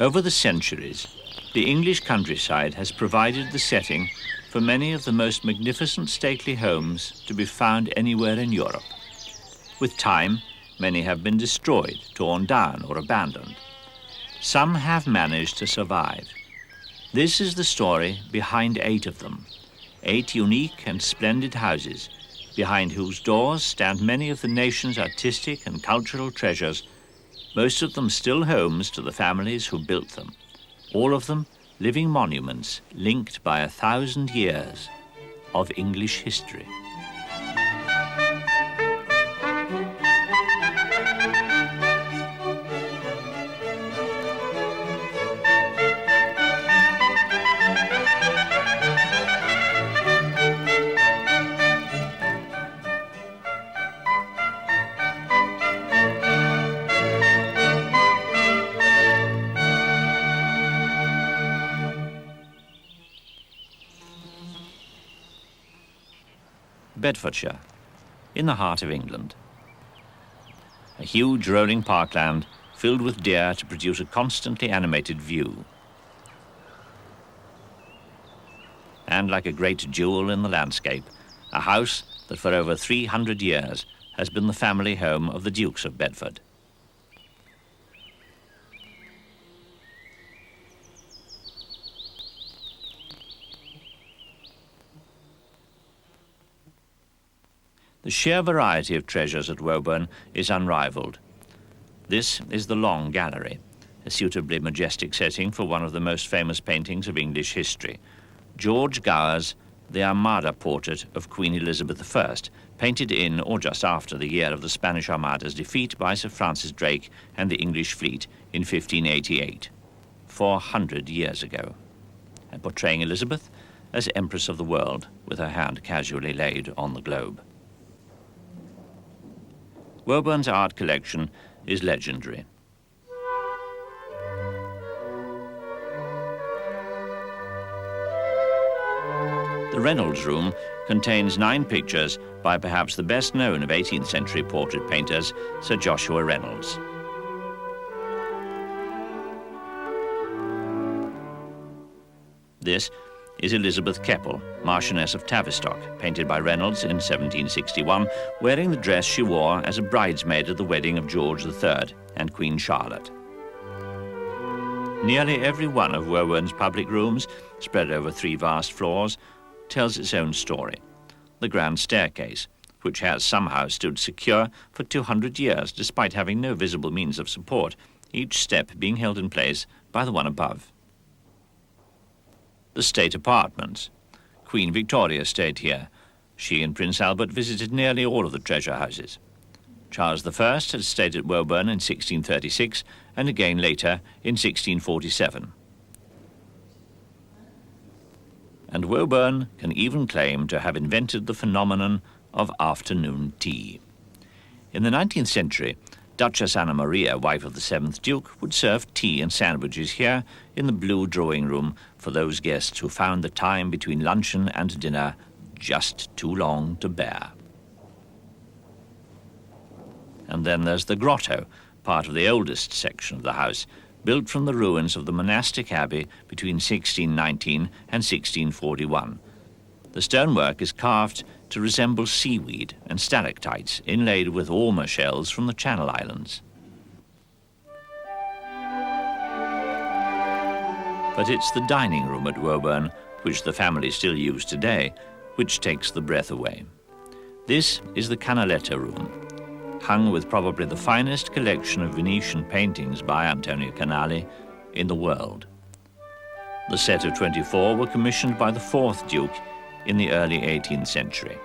Over the centuries, the English countryside has provided the setting for many of the most magnificent stately homes to be found anywhere in Europe. With time, many have been destroyed, torn down, or abandoned. Some have managed to survive. This is the story behind 8 of them, 8 unique and splendid houses, behind whose doors stand many of the nation's artistic and cultural treasures, most of them still homes to the families who built them, all of them living monuments linked by 1,000 years of English history. Bedfordshire, in the heart of England. A huge rolling parkland filled with deer to produce a constantly animated view. And like a great jewel in the landscape, a house that for over 300 years has been the family home of the Dukes of Bedford. The sheer variety of treasures at Woburn is unrivaled. This is the Long Gallery, a suitably majestic setting for one of the most famous paintings of English history, George Gower's The Armada portrait of Queen Elizabeth I, painted in or just after the year of the Spanish Armada's defeat by Sir Francis Drake and the English fleet in 1588, 400 years ago, and portraying Elizabeth as Empress of the world with her hand casually laid on the globe. Woburn's art collection is legendary. The Reynolds Room contains 9 pictures by perhaps the best known of 18th century portrait painters, Sir Joshua Reynolds. This is Elizabeth Keppel, Marchioness of Tavistock, painted by Reynolds in 1761, wearing the dress she wore as a bridesmaid at the wedding of George III and Queen Charlotte. Nearly every one of Woburn's public rooms, spread over 3 vast floors, tells its own story. The grand staircase, which has somehow stood secure for 200 years despite having no visible means of support, each step being held in place by the one above. The state apartments. Queen Victoria stayed here. She and Prince Albert visited nearly all of the treasure houses. Charles I had stayed at Woburn in 1636 and again later in 1647. And Woburn can even claim to have invented the phenomenon of afternoon tea. In the 19th century, Duchess Anna Maria, wife of the 7th Duke, would serve tea and sandwiches here in the blue drawing room for those guests who found the time between luncheon and dinner just too long to bear. And then there's the grotto, part of the oldest section of the house, built from the ruins of the monastic abbey between 1619 and 1641. The stonework is carved to resemble seaweed and stalactites inlaid with ormer shells from the Channel Islands. But it's the dining room at Woburn, which the family still use today, which takes the breath away. This is the Canaletto room, hung with probably the finest collection of Venetian paintings by Antonio Canali in the world. The set of 24 were commissioned by the 4th Duke in the early 18th century.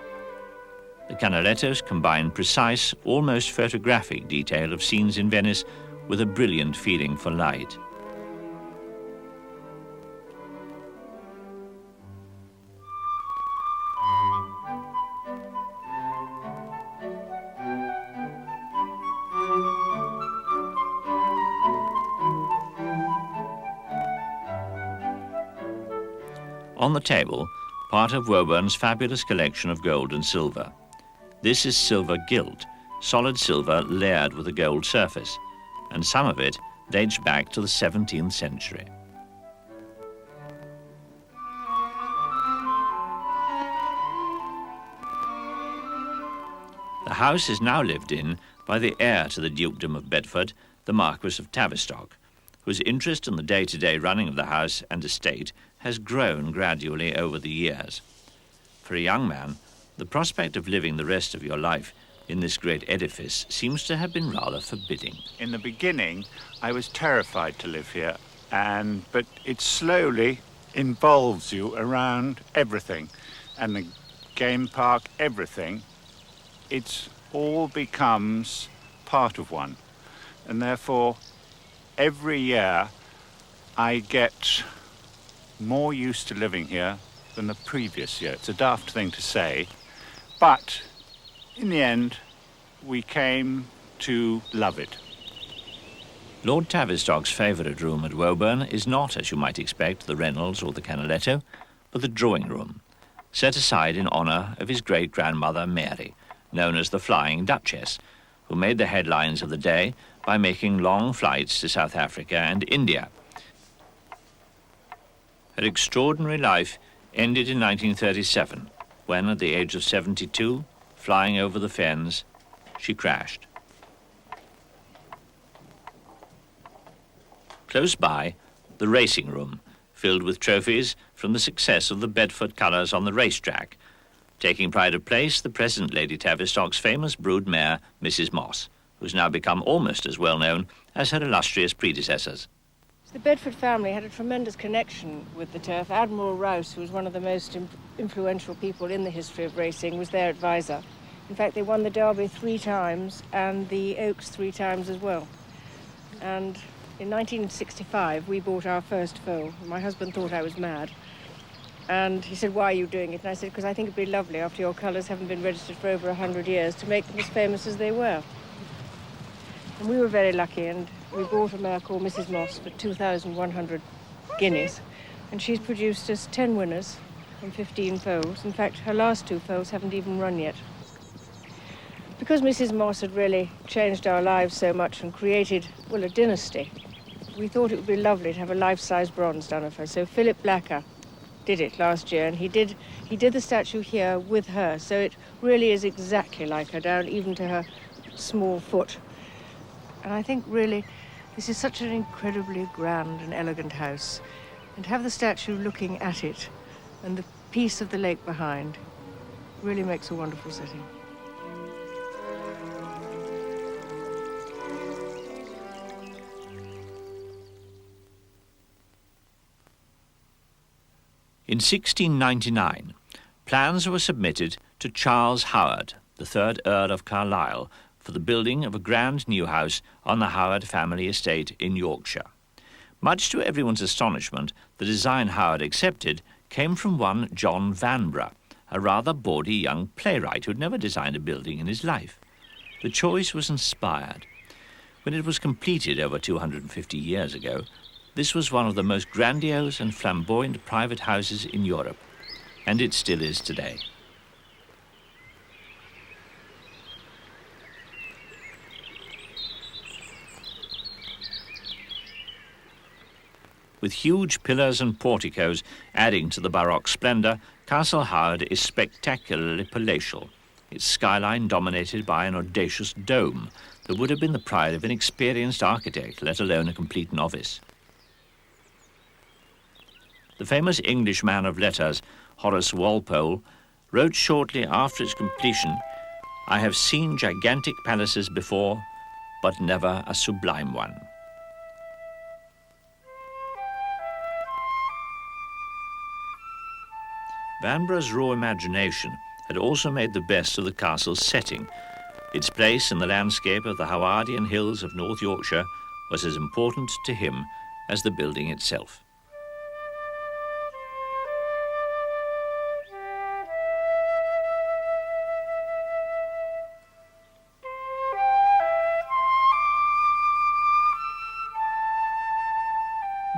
The Canalettos combine precise, almost photographic detail of scenes in Venice with a brilliant feeling for light. On the table, part of Woburn's fabulous collection of gold and silver. This is silver gilt, solid silver layered with a gold surface, and some of it dates back to the 17th century. The house is now lived in by the heir to the Dukedom of Bedford, the Marquis of Tavistock, whose interest in the day-to-day running of the house and estate has grown gradually over the years. For a young man, the prospect of living the rest of your life in this great edifice seems to have been rather forbidding. In the beginning, I was terrified to live here, but it slowly involves you around everything, and the game park, everything. It all becomes part of one, and therefore every year I get more used to living here than the previous year. It's a daft thing to say, but in the end we came to love it. Lord Tavistock's favourite room at Woburn is not, as you might expect, the Reynolds or the Canaletto, but the drawing room, set aside in honour of his great-grandmother Mary, known as the Flying Duchess, who made the headlines of the day by making long flights to South Africa and India. Her extraordinary life ended in 1937, when, at the age of 72, flying over the fens, she crashed. Close by, the racing room, filled with trophies from the success of the Bedford colours on the racetrack, taking pride of place the present Lady Tavistock's famous brood mare, Mrs. Moss, who's now become almost as well known as her illustrious predecessors. The Bedford family had a tremendous connection with the turf. Admiral Rouse, who was one of the most influential people in the history of racing, was their advisor. In fact, they won the Derby 3 times and the Oaks 3 times as well. And in 1965, we bought our first foal. My husband thought I was mad. And he said, "Why are you doing it?" And I said, "Because I think it'd be lovely, after your colours haven't been registered for over 100 years, to make them as famous as they were." And we were very lucky, and we bought a mare called Mrs. Moss for 2,100 guineas. And she's produced us 10 winners from 15 foals. In fact, her last 2 foals haven't even run yet. Because Mrs. Moss had really changed our lives so much and created, well, a dynasty, we thought it would be lovely to have a life-size bronze done of her. So Philip Blacker did it last year, and he did the statue here with her, so it really is exactly like her, down even to her small foot. And I think really this is such an incredibly grand and elegant house, and to have the statue looking at it and the peace of the lake behind really makes a wonderful setting. In 1699, plans were submitted to Charles Howard, the 3rd Earl of Carlisle, for the building of a grand new house on the Howard family estate in Yorkshire. Much to everyone's astonishment, the design Howard accepted came from one John Vanbrugh, a rather bawdy young playwright who'd never designed a building in his life. The choice was inspired. When it was completed over 250 years ago, this was one of the most grandiose and flamboyant private houses in Europe, and it still is today. With huge pillars and porticos adding to the Baroque splendour, Castle Howard is spectacularly palatial, its skyline dominated by an audacious dome that would have been the pride of an experienced architect, let alone a complete novice. The famous English man of letters, Horace Walpole, wrote shortly after its completion, "I have seen gigantic palaces before, but never a sublime one." Vanbrugh's raw imagination had also made the best of the castle's setting. Its place in the landscape of the Howardian hills of North Yorkshire was as important to him as the building itself.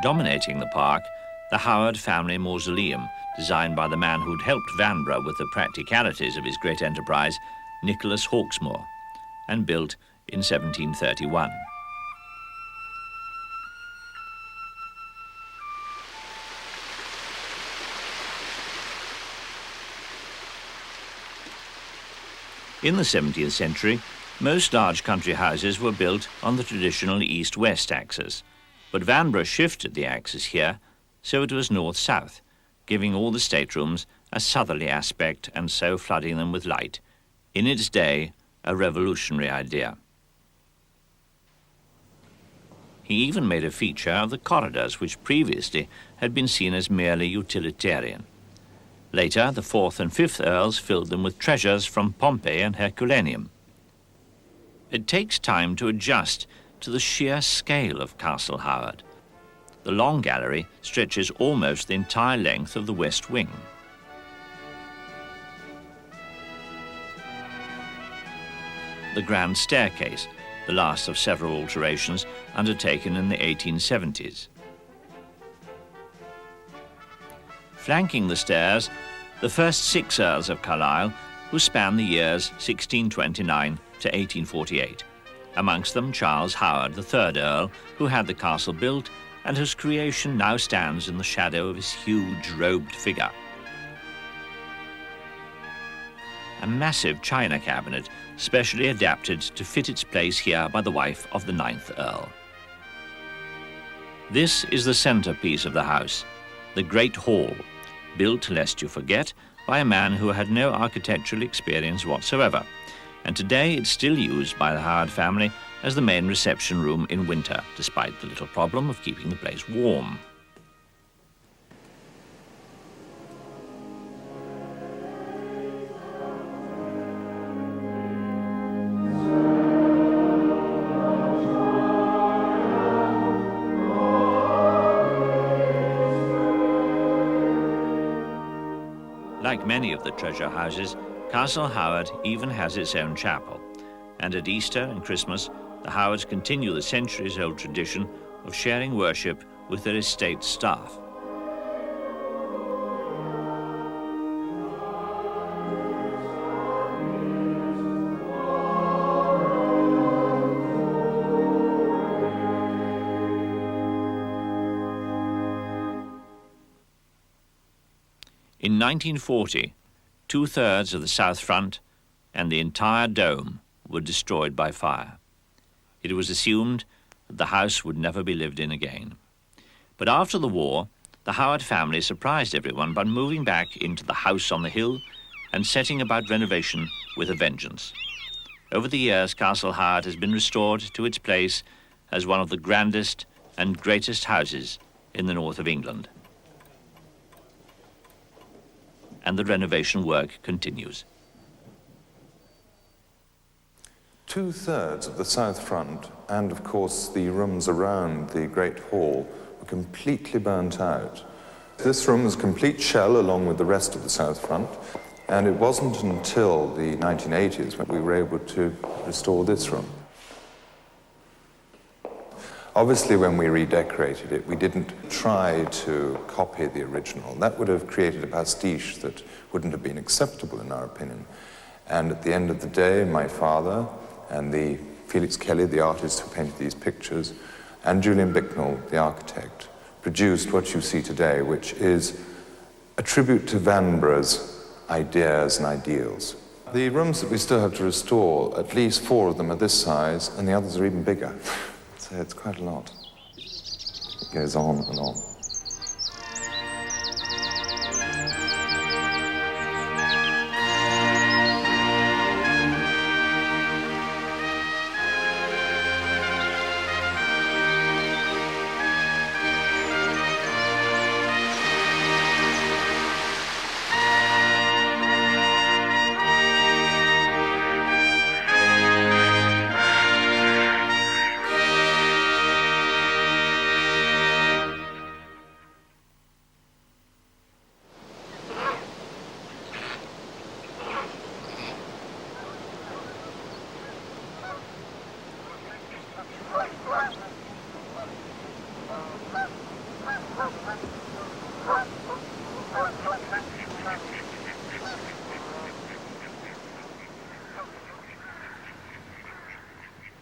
Dominating the park, the Howard family mausoleum, designed by the man who'd helped Vanbrugh with the practicalities of his great enterprise, Nicholas Hawksmoor, and built in 1731. In the 17th century, most large country houses were built on the traditional east-west axis, but Vanbrugh shifted the axis here so it was north-south, giving all the staterooms a southerly aspect and so flooding them with light. In its day, a revolutionary idea. He even made a feature of the corridors, which previously had been seen as merely utilitarian. Later, the 4th and 5th Earls filled them with treasures from Pompeii and Herculaneum. It takes time to adjust to the sheer scale of Castle Howard. The long gallery stretches almost the entire length of the west wing. The grand staircase, the last of several alterations undertaken in the 1870s. Flanking the stairs, the first 6 Earls of Carlisle, who spanned the years 1629 to 1848. Amongst them Charles Howard, the 3rd Earl, who had the castle built and whose creation now stands in the shadow of his huge robed figure. A massive china cabinet, specially adapted to fit its place here by the wife of the 9th Earl. This is the centrepiece of the house, the Great Hall, built, lest you forget, by a man who had no architectural experience whatsoever, and today it's still used by the Howard family as the main reception room in winter, despite the little problem of keeping the place warm. Like many of the treasure houses, Castle Howard even has its own chapel, and at Easter and Christmas, the Howards continue the centuries-old tradition of sharing worship with their estate staff. In 1940, 2/3 of the south front and the entire dome were destroyed by fire. It was assumed that the house would never be lived in again. But after the war, the Howard family surprised everyone by moving back into the house on the hill and setting about renovation with a vengeance. Over the years, Castle Howard has been restored to its place as one of the grandest and greatest houses in the north of England. And the renovation work continues. 2/3 of the south front and, of course, the rooms around the Great Hall were completely burnt out. This room was a complete shell along with the rest of the south front, and it wasn't until the 1980s when we were able to restore this room. Obviously, when we redecorated it, we didn't try to copy the original. That would have created a pastiche that wouldn't have been acceptable in our opinion. And at the end of the day, my father and the Felix Kelly, the artist who painted these pictures, and Julian Bicknell, the architect, produced what you see today, which is a tribute to Vanbrugh's ideas and ideals. The rooms that we still have to restore, at least 4 of them are this size, and the others are even bigger. So it's quite a lot. It goes on and on.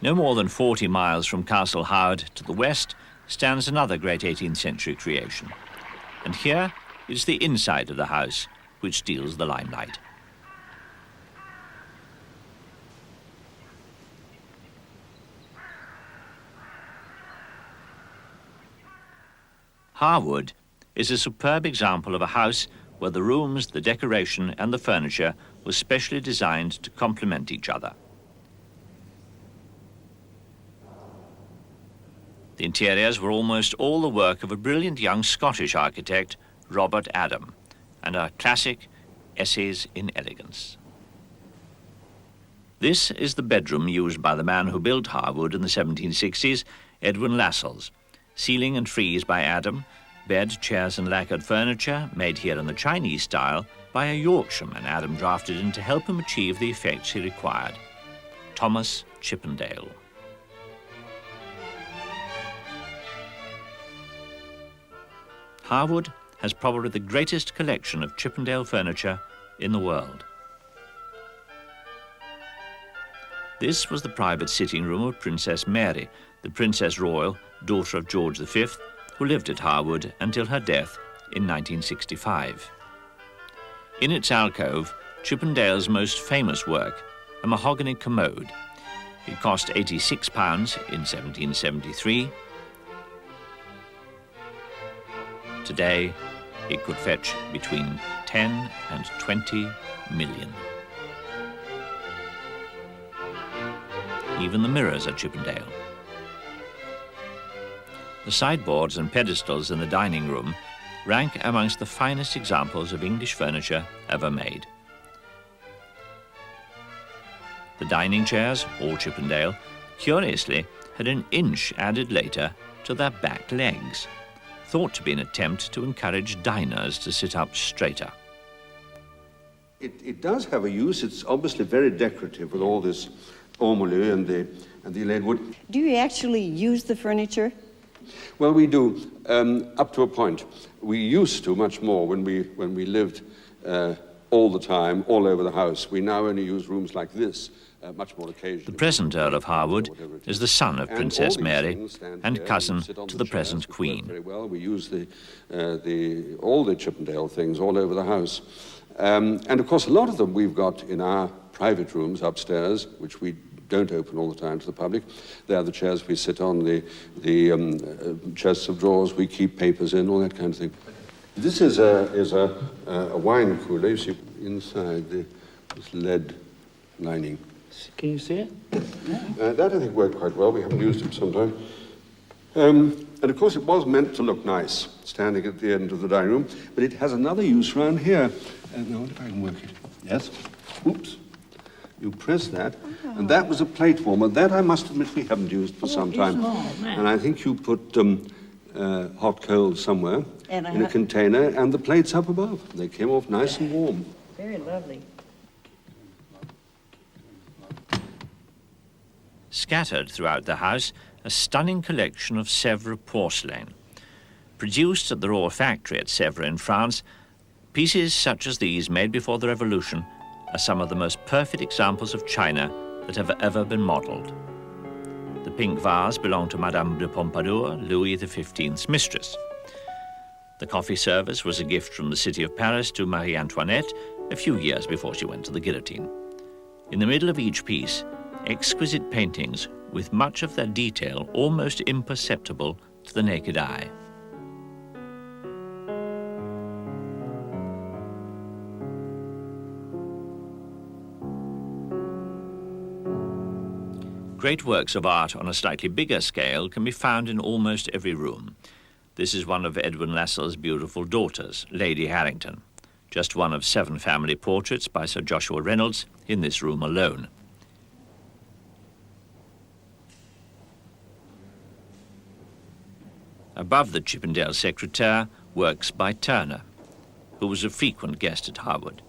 No more than 40 miles from Castle Howard to the west stands another great 18th century creation. And here is the inside of the house which steals the limelight. Harwood is a superb example of a house where the rooms, the decoration and the furniture were specially designed to complement each other. The interiors were almost all the work of a brilliant young Scottish architect, Robert Adam, and are classic essays in elegance. This is the bedroom used by the man who built Harwood in the 1760s, Edwin Lascelles. Ceiling and frieze by Adam, bed, chairs and lacquered furniture made here in the Chinese style by a Yorkshireman Adam drafted in to help him achieve the effects he required, Thomas Chippendale. Harwood has probably the greatest collection of Chippendale furniture in the world. This was the private sitting room of Princess Mary, the Princess Royal, daughter of George V, who lived at Harwood until her death in 1965. In its alcove, Chippendale's most famous work, a mahogany commode. It cost £86 in 1773. Today, it could fetch between 10 and 20 million. Even the mirrors are Chippendale. The sideboards and pedestals in the dining room rank amongst the finest examples of English furniture ever made. The dining chairs, all Chippendale, curiously had an inch added later to their back legs, thought to be an attempt to encourage diners to sit up straighter. It does have a use. It's obviously very decorative with all this ormolu and the inlaid wood. Do you actually use the furniture? Well, we do, up to a point. We used to much more when we lived all the time, all over the house. We now only use rooms like this, much more occasionally. The present Earl of Harwood is the son of Princess Mary and cousin to the present Queen. Very well. We use all the Chippendale things all over the house. And of course, a lot of them we've got in our private rooms upstairs, which we don't open all the time to the public. They're the chairs we sit on, the chests of drawers we keep papers in, all that kind of thing. This is a wine cooler. You see inside this lead lining. Can you see it? That I think worked quite well. We haven't used it for some time. And of course, it was meant to look nice, standing at the end of the dining room, but it has another use around here. Now, what if I can work it? Yes. Oops. You press that, and that was a plate warmer. That, I must admit, we haven't used for some time. And I think you put hot coals somewhere in a container, and the plates up above. They came off nice and warm. Very lovely. Scattered throughout the house, a stunning collection of Sèvres porcelain. Produced at the Royal Factory at Sèvres in France, pieces such as these made before the Revolution are some of the most perfect examples of china that have ever been modelled. The pink vase belonged to Madame de Pompadour, Louis XV's mistress. The coffee service was a gift from the city of Paris to Marie Antoinette a few years before she went to the guillotine. In the middle of each piece, exquisite paintings with much of their detail almost imperceptible to the naked eye. Great works of art on a slightly bigger scale can be found in almost every room. This is one of Edwin Lascelles' beautiful daughters, Lady Harrington, just one of 7 family portraits by Sir Joshua Reynolds in this room alone. Above the Chippendale secretaire, works by Turner, who was a frequent guest at Harwood.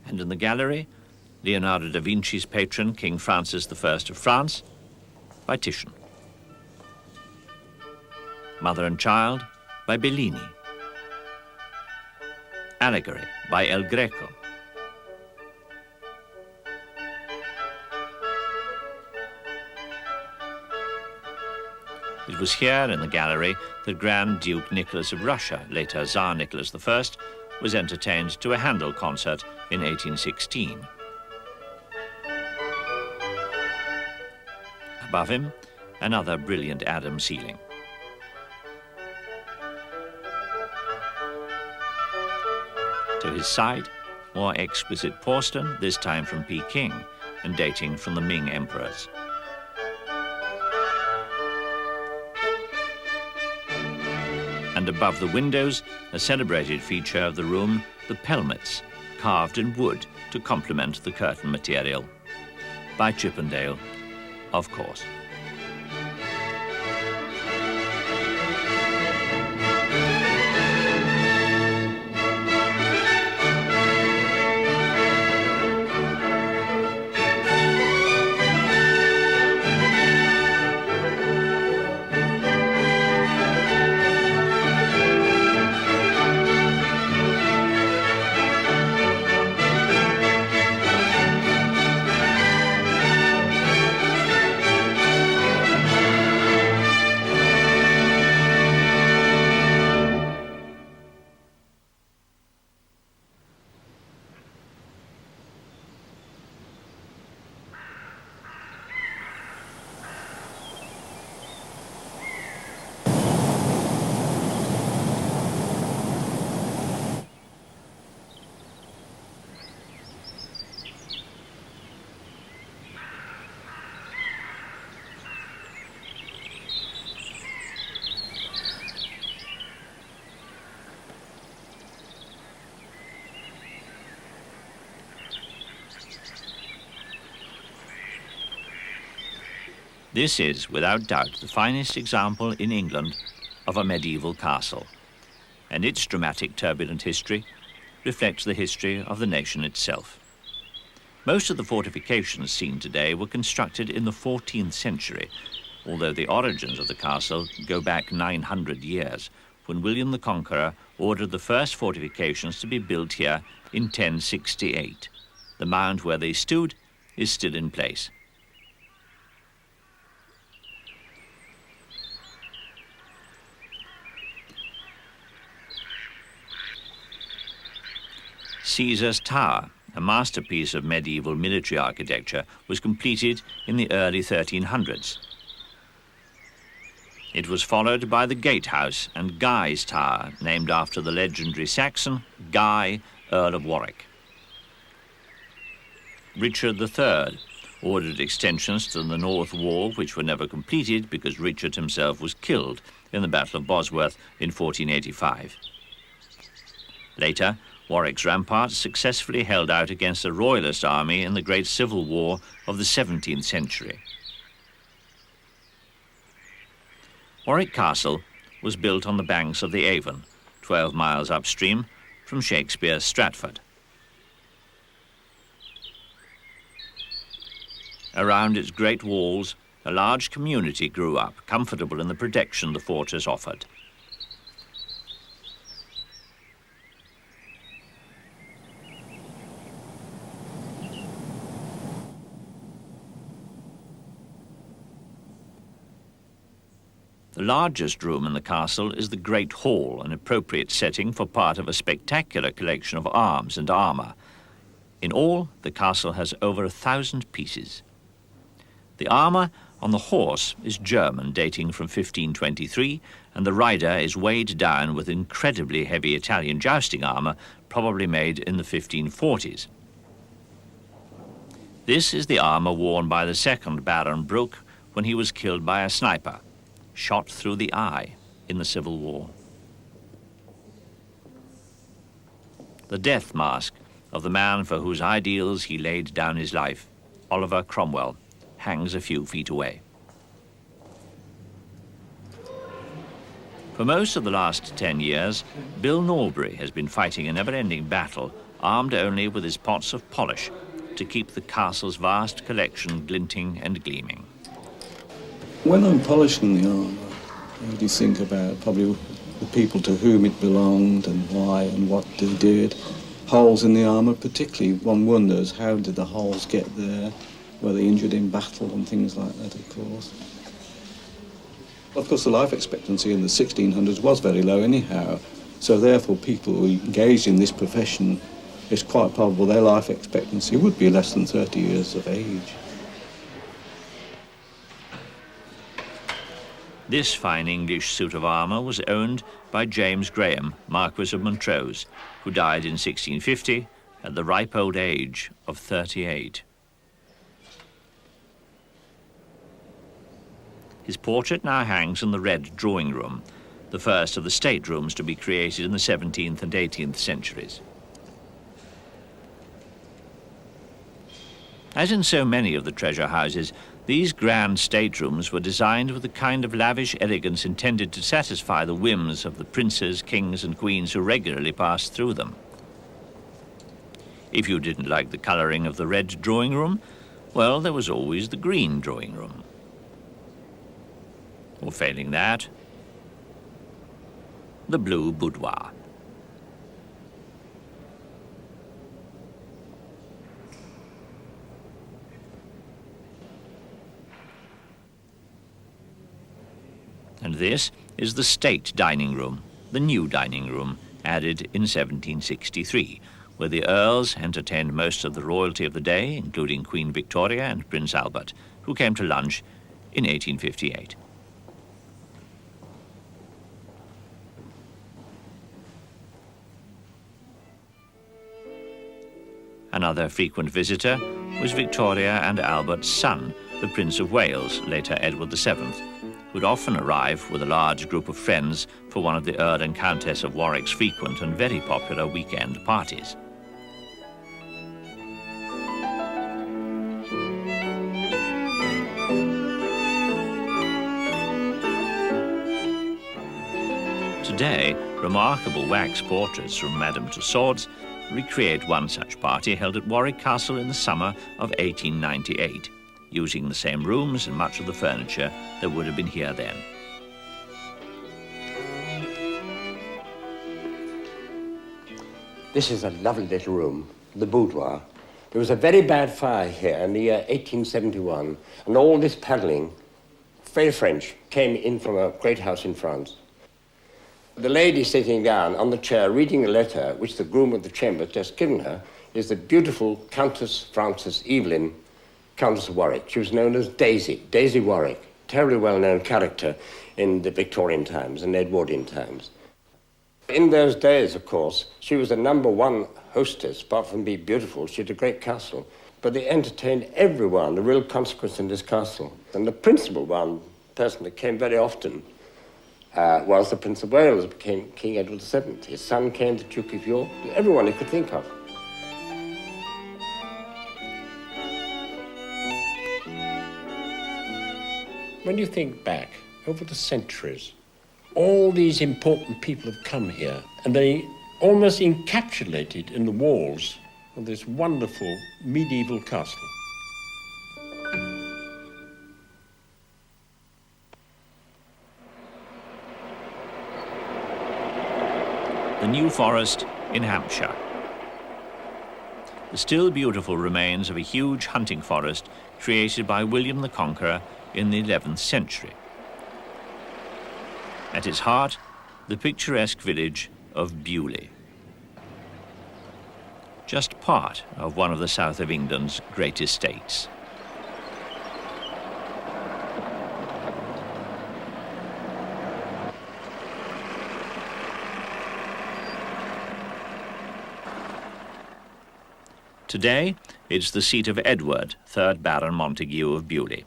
And in the gallery, Leonardo da Vinci's patron, King Francis I of France, by Titian. Mother and Child, by Bellini. Allegory, by El Greco. It was here in the gallery that Grand Duke Nicholas of Russia, later Tsar Nicholas I, was entertained to a Handel concert in 1816. Above him, another brilliant Adam ceiling. To his side, more exquisite porcelain, this time from Peking and dating from the Ming emperors. And above the windows, a celebrated feature of the room, the pelmets, carved in wood to complement the curtain material. By Chippendale, of course. This is, without doubt, the finest example in England of a medieval castle, and its dramatic turbulent history reflects the history of the nation itself. Most of the fortifications seen today were constructed in the 14th century, although the origins of the castle go back 900 years, when William the Conqueror ordered the first fortifications to be built here in 1068. The mound where they stood is still in place. Caesar's Tower, a masterpiece of medieval military architecture, was completed in the early 1300s. It was followed by the Gatehouse and Guy's Tower, named after the legendary Saxon Guy, Earl of Warwick. Richard III ordered extensions to the north wall, which were never completed because Richard himself was killed in the Battle of Bosworth in 1485. Later, Warwick's ramparts successfully held out against a royalist army in the Great Civil War of the 17th century. Warwick Castle was built on the banks of the Avon, 12 miles upstream from Shakespeare's Stratford. Around its great walls, a large community grew up, comfortable in the protection the fortress offered. The largest room in the castle is the Great Hall, an appropriate setting for part of a spectacular collection of arms and armour. In all, the castle has over 1,000 pieces. The armour on the horse is German, dating from 1523, and the rider is weighed down with incredibly heavy Italian jousting armour, probably made in the 1540s. This is the armour worn by the second Baron Brooke when he was killed by a sniper, shot through the eye in the Civil War. The death mask of the man for whose ideals he laid down his life, Oliver Cromwell, hangs a few feet away. For most of the last 10 years, Bill Norbury has been fighting a never-ending battle, armed only with his pots of polish, to keep the castle's vast collection glinting and gleaming. When I'm polishing the armour, I do think about probably the people to whom it belonged and why and what they did. Holes in the armour particularly, one wonders how did the holes get there? Were they injured in battle and things like that, of course. Of course, the life expectancy in the 1600s was very low anyhow, so therefore people who engaged in this profession, it's quite probable their life expectancy would be less than 30 years of age. This fine English suit of armour was owned by James Graham, Marquis of Montrose, who died in 1650 at the ripe old age of 38. His portrait now hangs in the Red Drawing Room, the first of the state rooms to be created in the 17th and 18th centuries. As in so many of the treasure houses, these grand staterooms were designed with the kind of lavish elegance intended to satisfy the whims of the princes, kings and queens who regularly passed through them. If you didn't like the colouring of the red drawing room, well, there was always the green drawing room. Or failing that, the blue boudoir. And this is the state dining room, the new dining room, added in 1763, where the earls entertained most of the royalty of the day, including Queen Victoria and Prince Albert, who came to lunch in 1858. Another frequent visitor was Victoria and Albert's son, the Prince of Wales, later Edward VII, who'd often arrive with a large group of friends for one of the Earl and Countess of Warwick's frequent and very popular weekend parties. Today, remarkable wax portraits from Madame Tussauds recreate one such party held at Warwick Castle in the summer of 1898, using the same rooms and much of the furniture that would have been here then. This is a lovely little room, the boudoir. There was a very bad fire here in the year 1871, and all this panelling, very French, came in from a great house in France. The lady sitting down on the chair reading a letter which the groom of the chamber had just given her is the beautiful Countess Frances Evelyn, Countess of Warwick. She was known as Daisy Warwick, terribly well-known character in the Victorian times and Edwardian times. In those days, of course, she was the #1 hostess. Apart from being beautiful, she had a great castle. But they entertained everyone, the real consequence in this castle. And the principal person that came very often was the Prince of Wales, became King Edward VII. His son came, the Duke of York, everyone he could think of. When you think back over the centuries, all these important people have come here, and they almost encapsulated in the walls of this wonderful medieval castle. The New Forest in Hampshire. The still beautiful remains of a huge hunting forest created by William the Conqueror in the 11th century. At its heart, the picturesque village of Beaulieu, just part of one of the south of England's great estates. Today, it's the seat of Edward, 3rd Baron Montague of Beaulieu,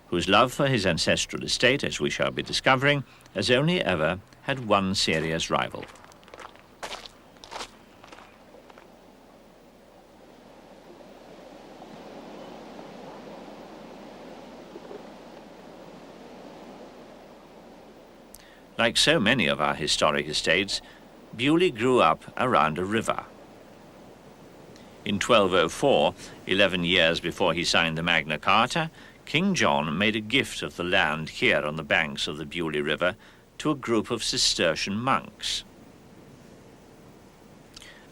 whose love for his ancestral estate, as we shall be discovering, has only ever had one serious rival. Like so many of our historic estates, Beaulieu grew up around a river. In 1204, 11 years before he signed the Magna Carta, King John made a gift of the land here on the banks of the Beaulieu River to a group of Cistercian monks.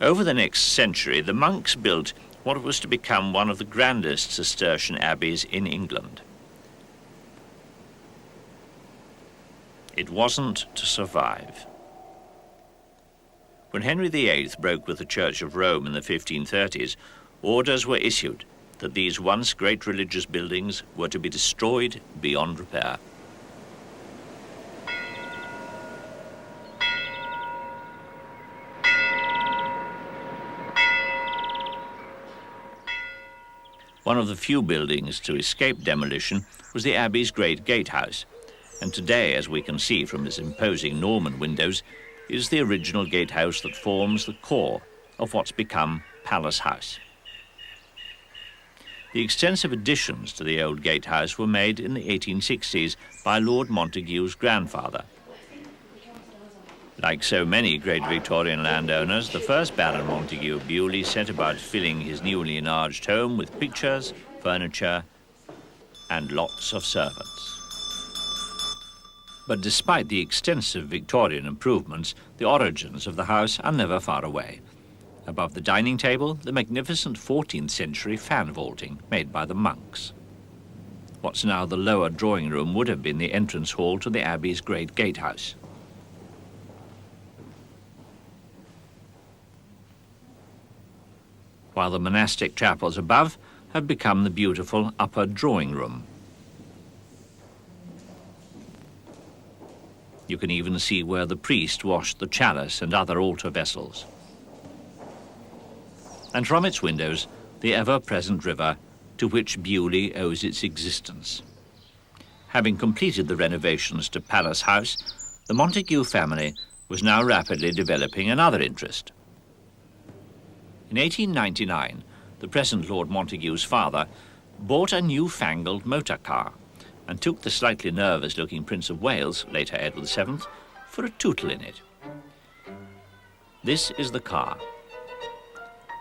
Over the next century, the monks built what was to become one of the grandest Cistercian abbeys in England. It wasn't to survive. When Henry VIII broke with the Church of Rome in the 1530s, orders were issued that these once great religious buildings were to be destroyed beyond repair. One of the few buildings to escape demolition was the Abbey's great gatehouse, and today, as we can see from its imposing Norman windows, is the original gatehouse that forms the core of what's become Palace House. The extensive additions to the old gatehouse were made in the 1860s by Lord Montagu's grandfather. Like so many great Victorian landowners, the first Baron Montagu of Bewley set about filling his newly enlarged home with pictures, furniture, and lots of servants. But despite the extensive Victorian improvements, the origins of the house are never far away. Above the dining table, the magnificent 14th century fan vaulting made by the monks. What's now the lower drawing room would have been the entrance hall to the Abbey's great gatehouse. While the monastic chapels above have become the beautiful upper drawing room. You can even see where the priest washed the chalice and other altar vessels. And from its windows, the ever-present river to which Bewley owes its existence. Having completed the renovations to Palace House, the Montagu family was now rapidly developing another interest. In 1899, the present Lord Montagu's father bought a newfangled motor car and took the slightly nervous-looking Prince of Wales, later Edward VII, for a tootle in it. This is the car,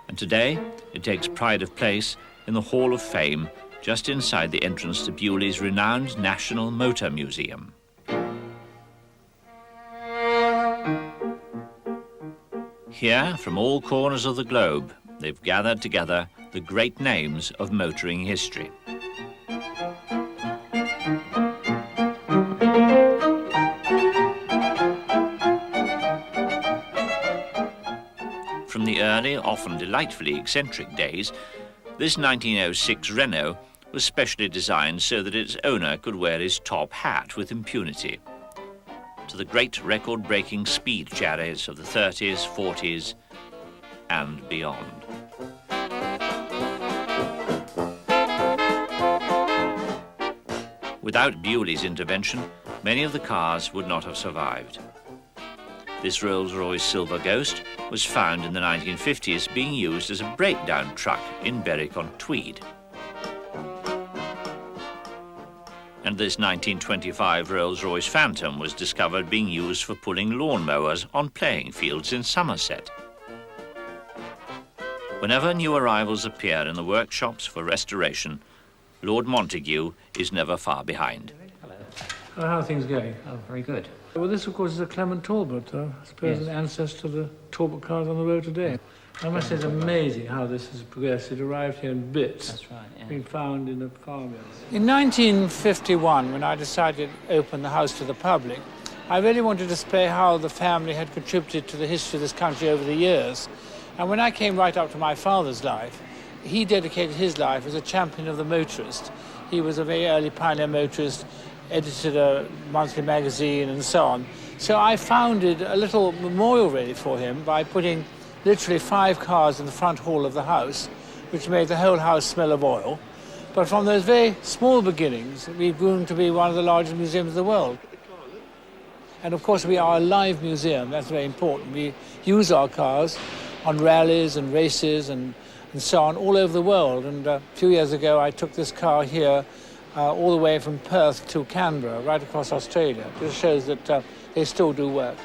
and today it takes pride of place in the Hall of Fame just inside the entrance to Bewley's renowned National Motor Museum. Here, from all corners of the globe, they've gathered together the great names of motoring history. From the early, often delightfully eccentric days, this 1906 Renault was specially designed so that its owner could wear his top hat with impunity, to the great record-breaking speed chariots of the 30s, 40s, and beyond. Without Bewley's intervention, many of the cars would not have survived. This Rolls-Royce Silver Ghost was found in the 1950s being used as a breakdown truck in Berwick-on-Tweed. And this 1925 Rolls-Royce Phantom was discovered being used for pulling lawnmowers on playing fields in Somerset. Whenever new arrivals appear in the workshops for restoration, Lord Montagu is never far behind. Hello. How are things going? Oh, very good. Well, this, of course, is a Clement Talbot, I suppose, Yes. an ancestor of the Talbot cars on the road today. I must say it's amazing how this has progressed. It arrived here in bits. That's right, yeah. Being found in the farmyard. In 1951, when I decided to open the house to the public, I really wanted to display how the family had contributed to the history of this country over the years. And when I came right up to my father's life, he dedicated his life as a champion of the motorist. He was a very early pioneer motorist, edited a monthly magazine and so on. So I founded a little memorial really for him by putting literally 5 cars in the front hall of the house, which made the whole house smell of oil. But from those very small beginnings, we've grown to be one of the largest museums in the world. And of course, we are a live museum. That's very important. We use our cars on rallies and races and so on all over the world. And a few years ago, I took this car here all the way from Perth to Canberra, right across Australia. This shows that they still do work.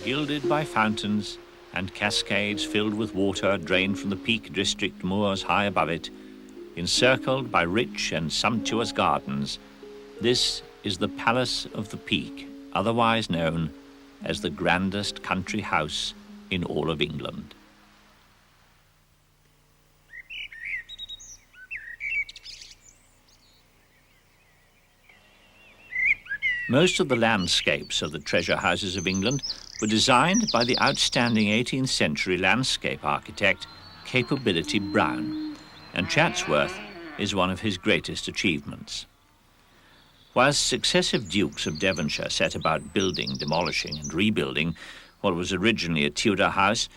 Gilded by fountains and cascades filled with water drained from the Peak District moors high above it, encircled by rich and sumptuous gardens, this is the Palace of the Peak, otherwise known as the grandest country house in all of England. Most of the landscapes of the treasure houses of England were designed by the outstanding 18th century landscape architect Capability Brown, and Chatsworth is one of his greatest achievements. Whilst successive dukes of Devonshire set about building, demolishing and rebuilding what was originally a Tudor house,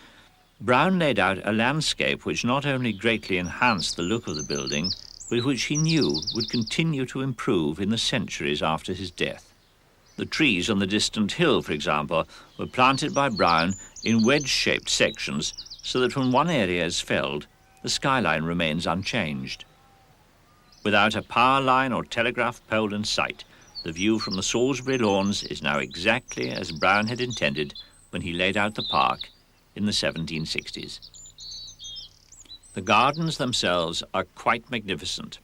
Brown laid out a landscape which not only greatly enhanced the look of the building, but which he knew would continue to improve in the centuries after his death. The trees on the distant hill, for example, were planted by Brown in wedge-shaped sections so that when one area is felled, the skyline remains unchanged. Without a power line or telegraph pole in sight, the view from the Salisbury lawns is now exactly as Brown had intended when he laid out the park in the 1760s. The gardens themselves are quite magnificent.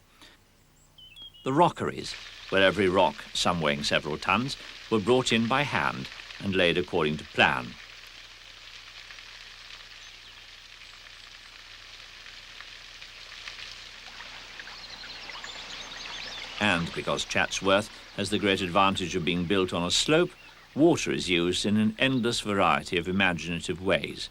The rockeries, where every rock, some weighing several tons, were brought in by hand and laid according to plan. And because Chatsworth has the great advantage of being built on a slope, water is used in an endless variety of imaginative ways.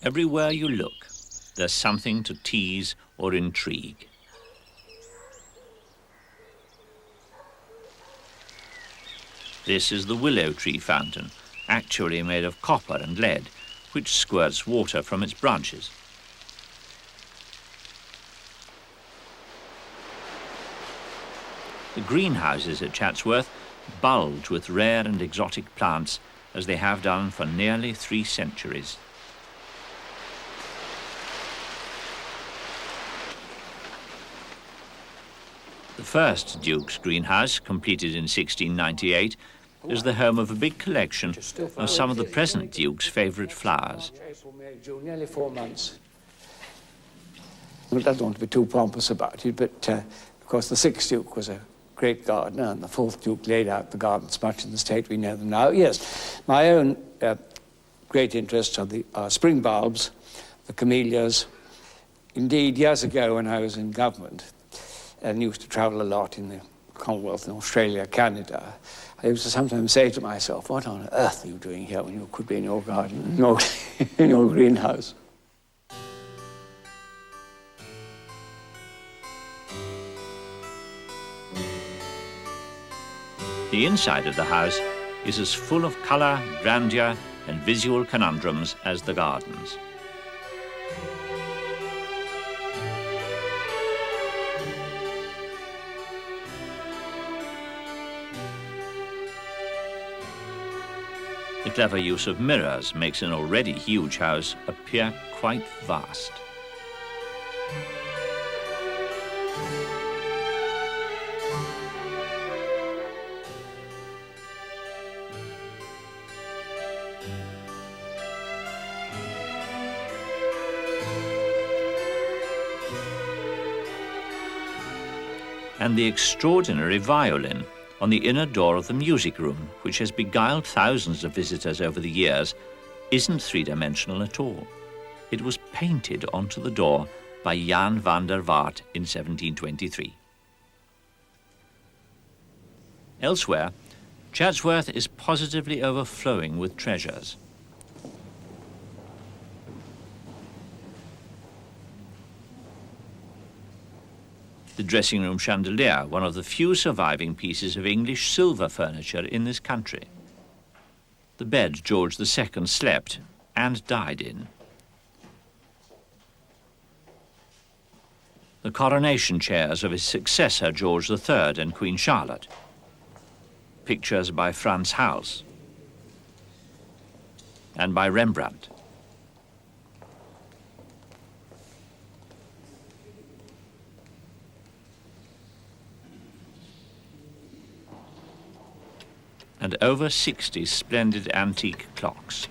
Everywhere you look, there's something to tease or intrigue. This is the willow tree fountain, actually made of copper and lead, which squirts water from its branches. The greenhouses at Chatsworth bulge with rare and exotic plants, as they have done for nearly 3 centuries. The first Duke's greenhouse, completed in 1698, is the home of a big collection of some of the present Duke's favourite flowers. Nearly 4 months. I don't want to be too pompous about it, but of course the 6th Duke was a great gardener, and the 4th Duke laid out the gardens much in the state we know them now. Yes, my own great interests are the spring bulbs, the camellias. Indeed, years ago when I was in government, and used to travel a lot in the Commonwealth in Australia, Canada, I used to sometimes say to myself, what on earth are you doing here when you could be in your garden, in your greenhouse? The inside of the house is as full of colour, grandeur and visual conundrums as the gardens. The clever use of mirrors makes an already huge house appear quite vast. And the extraordinary violin on the inner door of the music room, which has beguiled thousands of visitors over the years, isn't three-dimensional at all. It was painted onto the door by Jan van der Waart in 1723. Elsewhere, Chatsworth is positively overflowing with treasures. The dressing room chandelier, one of the few surviving pieces of English silver furniture in this country. The bed George II slept and died in. The coronation chairs of his successor George III and Queen Charlotte. Pictures by Frans Hals and by Rembrandt. And over 60 splendid antique clocks.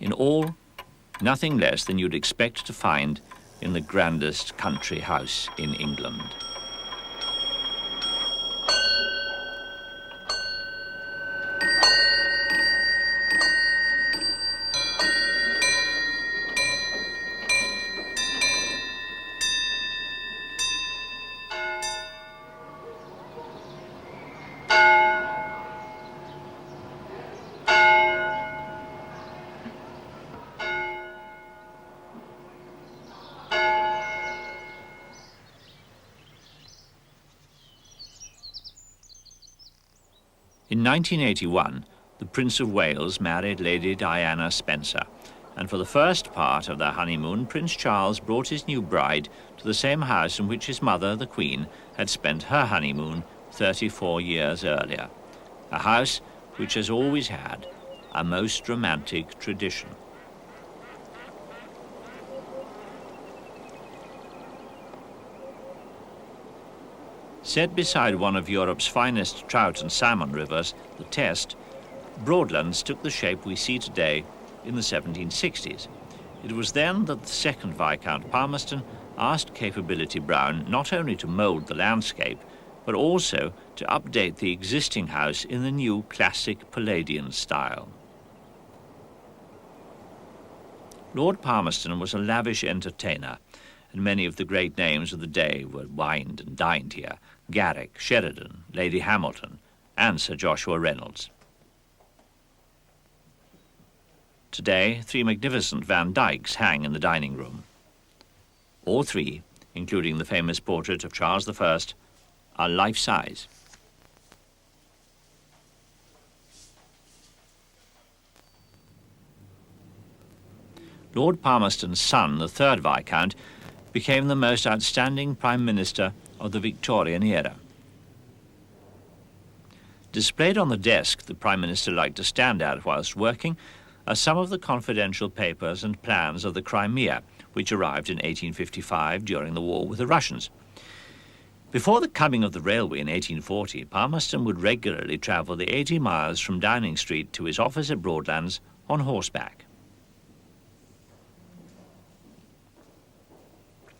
In all, nothing less than you'd expect to find in the grandest country house in England. In 1981, the Prince of Wales married Lady Diana Spencer, and for the first part of their honeymoon, Prince Charles brought his new bride to the same house in which his mother, the Queen, had spent her honeymoon 34 years earlier, a house which has always had a most romantic tradition. Set beside one of Europe's finest trout and salmon rivers, the Test, Broadlands took the shape we see today in the 1760s. It was then that the second Viscount Palmerston asked Capability Brown not only to mould the landscape, but also to update the existing house in the new classic Palladian style. Lord Palmerston was a lavish entertainer, and many of the great names of the day were wined and dined here: Garrick, Sheridan, Lady Hamilton, and Sir Joshua Reynolds. Today, 3 magnificent Van Dycks hang in the dining room. All 3, including the famous portrait of Charles I, are life-size. Lord Palmerston's son, the 3rd Viscount, became the most outstanding Prime Minister of the Victorian era. Displayed on the desk the Prime Minister liked to stand at whilst working are some of the confidential papers and plans of the Crimea, which arrived in 1855 during the war with the Russians. Before the coming of the railway in 1840, Palmerston would regularly travel the 80 miles from Downing Street to his office at Broadlands on horseback.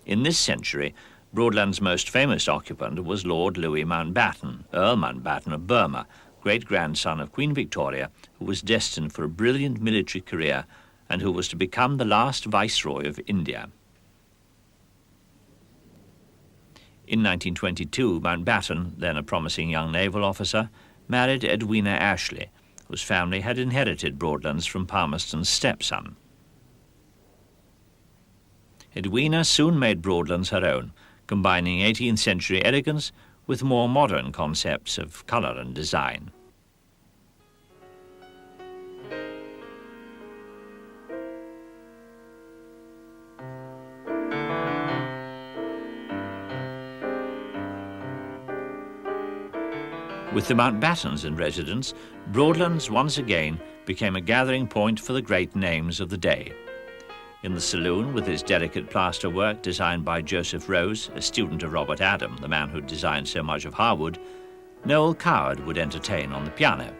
In this century, Broadland's most famous occupant was Lord Louis Mountbatten, Earl Mountbatten of Burma, great-grandson of Queen Victoria, who was destined for a brilliant military career and who was to become the last Viceroy of India. In 1922, Mountbatten, then a promising young naval officer, married Edwina Ashley, whose family had inherited Broadlands from Palmerston's stepson. Edwina soon made Broadlands her own, combining 18th century elegance with more modern concepts of colour and design. With the Mountbattens in residence, Broadlands once again became a gathering point for the great names of the day. In the saloon, with its delicate plaster work designed by Joseph Rose, a student of Robert Adam, the man who designed so much of Harwood, Noel Coward would entertain on the piano.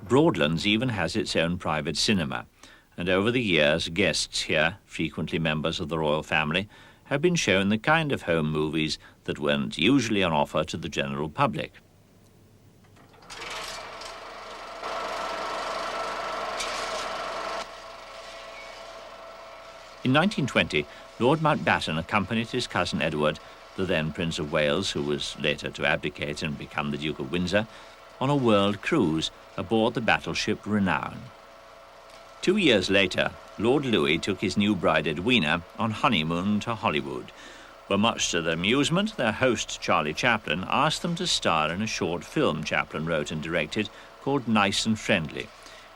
Broadlands even has its own private cinema, and over the years guests here, frequently members of the royal family, have been shown the kind of home movies that weren't usually on offer to the general public. In 1920, Lord Mountbatten accompanied his cousin Edward, the then Prince of Wales, who was later to abdicate and become the Duke of Windsor, on a world cruise aboard the battleship Renown. 2 years later, Lord Louis took his new bride Edwina on honeymoon to Hollywood, where much to their amusement, their host Charlie Chaplin asked them to star in a short film Chaplin wrote and directed called Nice and Friendly.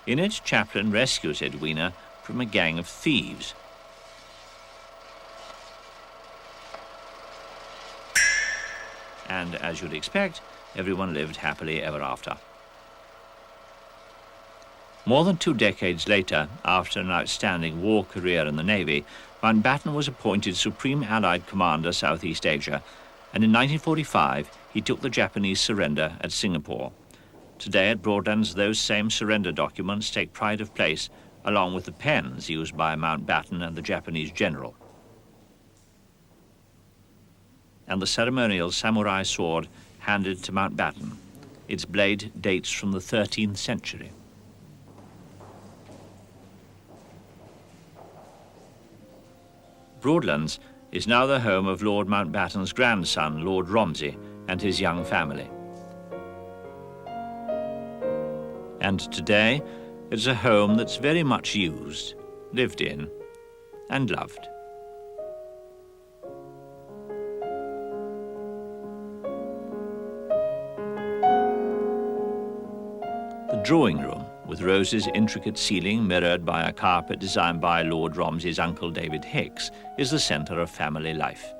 In it, Chaplin rescues Edwina from a gang of thieves. And as you'd expect, everyone lived happily ever after. More than 2 decades later, after an outstanding war career in the Navy, Mountbatten was appointed Supreme Allied Commander Southeast Asia, and in 1945 he took the Japanese surrender at Singapore. Today at Broadlands, those same surrender documents take pride of place, along with the pens used by Mountbatten and the Japanese general. And the ceremonial samurai sword handed to Mountbatten. Its blade dates from the 13th century. Broadlands is now the home of Lord Mountbatten's grandson, Lord Romsey, and his young family. And today, it's a home that's very much used, lived in, and loved. The drawing room, with Rose's intricate ceiling mirrored by a carpet designed by Lord Romsey's uncle David Hicks, is the centre of family life.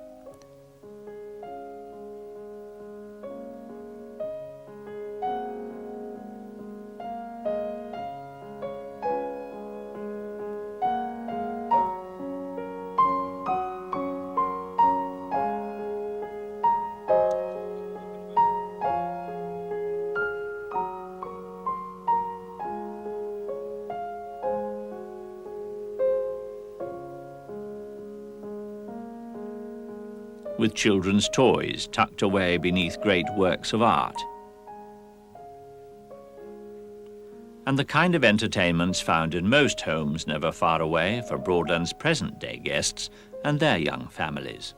With children's toys tucked away beneath great works of art. And the kind of entertainments found in most homes never far away for Broadland's present-day guests and their young families.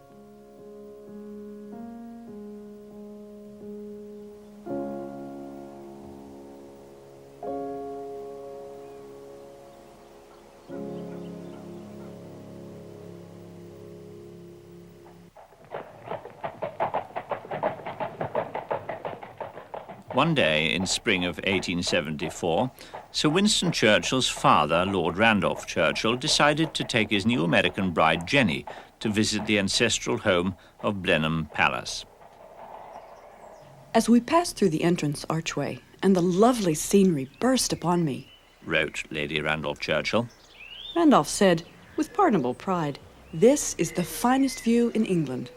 One day in spring of 1874, Sir Winston Churchill's father, Lord Randolph Churchill, decided to take his new American bride, Jenny, to visit the ancestral home of Blenheim Palace. As we passed through the entrance archway, and the lovely scenery burst upon me, wrote Lady Randolph Churchill, Randolph said, with pardonable pride, "This is the finest view in England.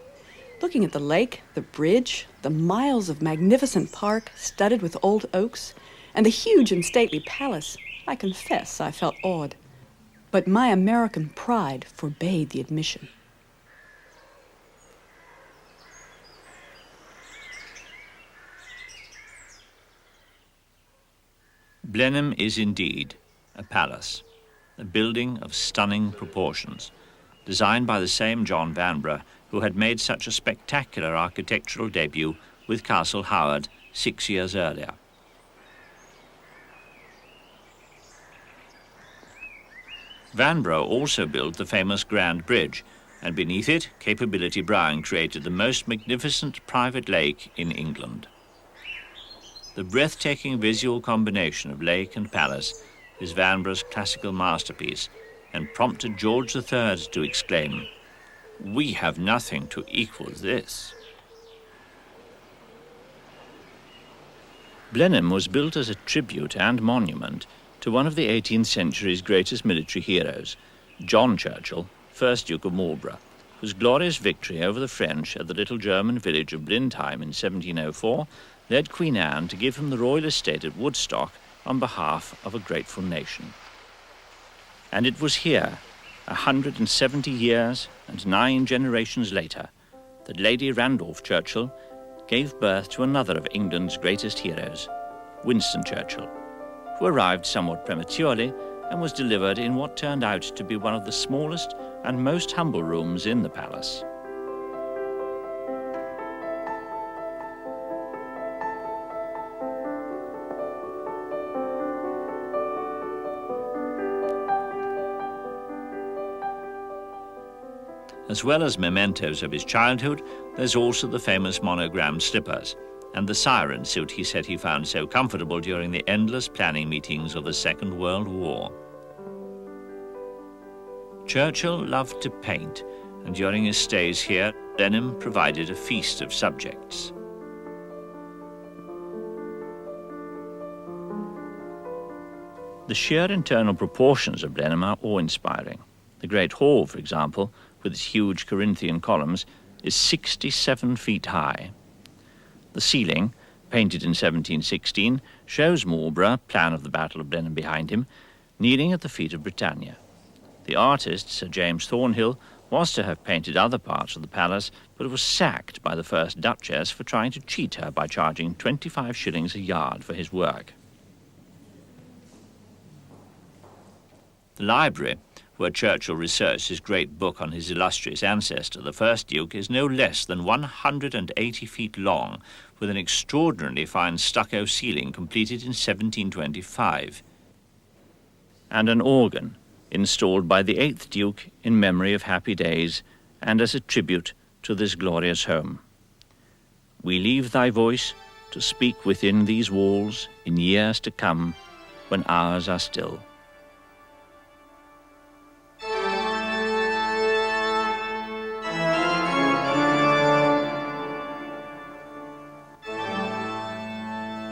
Looking at the lake, the bridge, the miles of magnificent park studded with old oaks, and the huge and stately palace, I confess I felt awed. But my American pride forbade the admission." Blenheim is indeed a palace, a building of stunning proportions, designed by the same John Vanbrugh who had made such a spectacular architectural debut with Castle Howard 6 years earlier. Vanbrugh also built the famous Grand Bridge, and beneath it, Capability Brown created the most magnificent private lake in England. The breathtaking visual combination of lake and palace is Vanbrugh's classical masterpiece, and prompted George III to exclaim, "We have nothing to equal this." Blenheim was built as a tribute and monument to one of the 18th century's greatest military heroes, John Churchill, 1st Duke of Marlborough, whose glorious victory over the French at the little German village of Blindheim in 1704 led Queen Anne to give him the royal estate at Woodstock on behalf of a grateful nation. And it was here, 170 years and 9 generations later, that Lady Randolph Churchill gave birth to another of England's greatest heroes, Winston Churchill, who arrived somewhat prematurely and was delivered in what turned out to be one of the smallest and most humble rooms in the palace. As well as mementos of his childhood, there's also the famous monogrammed slippers and the siren suit he said he found so comfortable during the endless planning meetings of the Second World War. Churchill loved to paint, and during his stays here, Blenheim provided a feast of subjects. The sheer internal proportions of Blenheim are awe-inspiring. The Great Hall, for example, with its huge Corinthian columns, is 67 feet high. The ceiling, painted in 1716, shows Marlborough, plan of the Battle of Blenheim behind him, kneeling at the feet of Britannia. The artist, Sir James Thornhill, was to have painted other parts of the palace, but was sacked by the first Duchess for trying to cheat her by charging 25 shillings a yard for his work. The library, where Churchill researched his great book on his illustrious ancestor, the first Duke, is no less than 180 feet long, with an extraordinarily fine stucco ceiling completed in 1725, and an organ installed by the 8th Duke in memory of happy days and as a tribute to this glorious home. We leave thy voice to speak within these walls in years to come, when ours are still.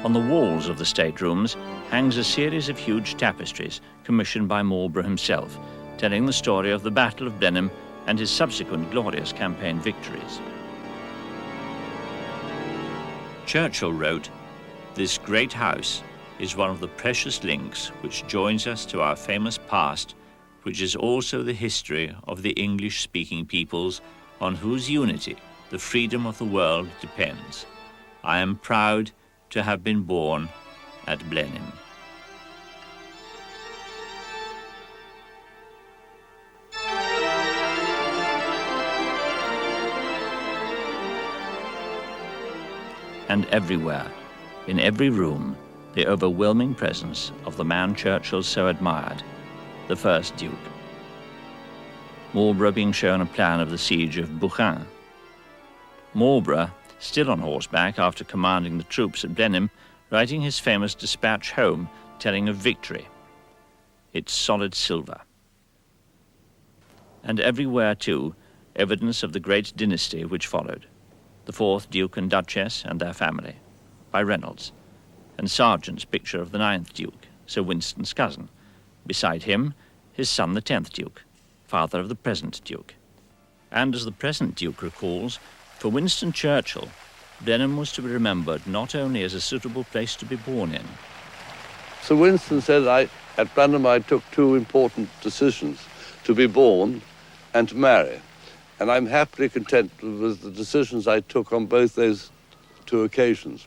On the walls of the staterooms hangs a series of huge tapestries commissioned by Marlborough himself, telling the story of the Battle of Blenheim and his subsequent glorious campaign victories. Churchill wrote, "This great house is one of the precious links which joins us to our famous past, which is also the history of the English-speaking peoples on whose unity the freedom of the world depends. I am proud to have been born at Blenheim." And everywhere, in every room, the overwhelming presence of the man Churchill so admired, the first Duke. Marlborough being shown a plan of the siege of Bouchain. Marlborough, still on horseback after commanding the troops at Blenheim, writing his famous dispatch home, telling of victory. It's solid silver. And everywhere, too, evidence of the great dynasty which followed. The 4th Duke and Duchess and their family, by Reynolds, and Sargent's picture of the 9th Duke, Sir Winston's cousin. Beside him, his son, the 10th Duke, father of the present Duke. And as the present Duke recalls, for Winston Churchill, Blenheim was to be remembered not only as a suitable place to be born in. Sir Winston said, at Blenheim I took 2 important decisions, to be born and to marry. And I'm happily content with the decisions I took on both those 2 occasions.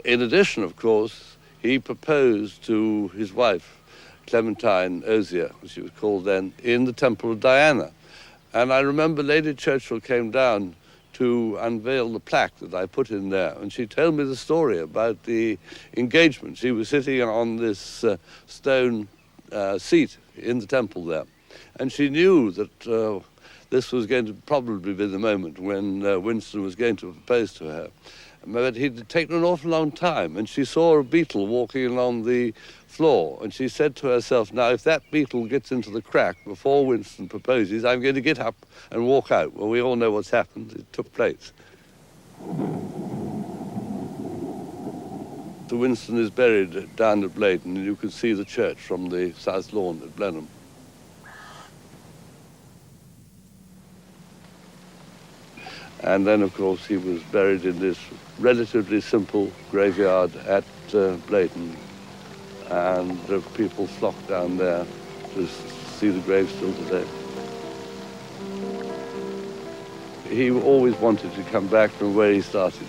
In addition, of course, he proposed to his wife, Clementine Osier, as she was called then, in the Temple of Diana. And I remember Lady Churchill came down to unveil the plaque that I put in there, and she told me the story about the engagement. She was sitting on this stone seat in the temple there, and she knew that this was going to probably be the moment when Winston was going to propose to her. But he'd taken an awful long time, and she saw a beetle walking along the floor, and she said to herself, now, if that beetle gets into the crack before Winston proposes, I'm going to get up and walk out. Well, we all know what's happened. It took place. Sir Winston is buried down at Blayton, and you can see the church from the South Lawn at Blenheim. And then, of course, he was buried in this relatively simple graveyard at Blayton. and people flock down there to see the grave still today. He always wanted to come back from where he started.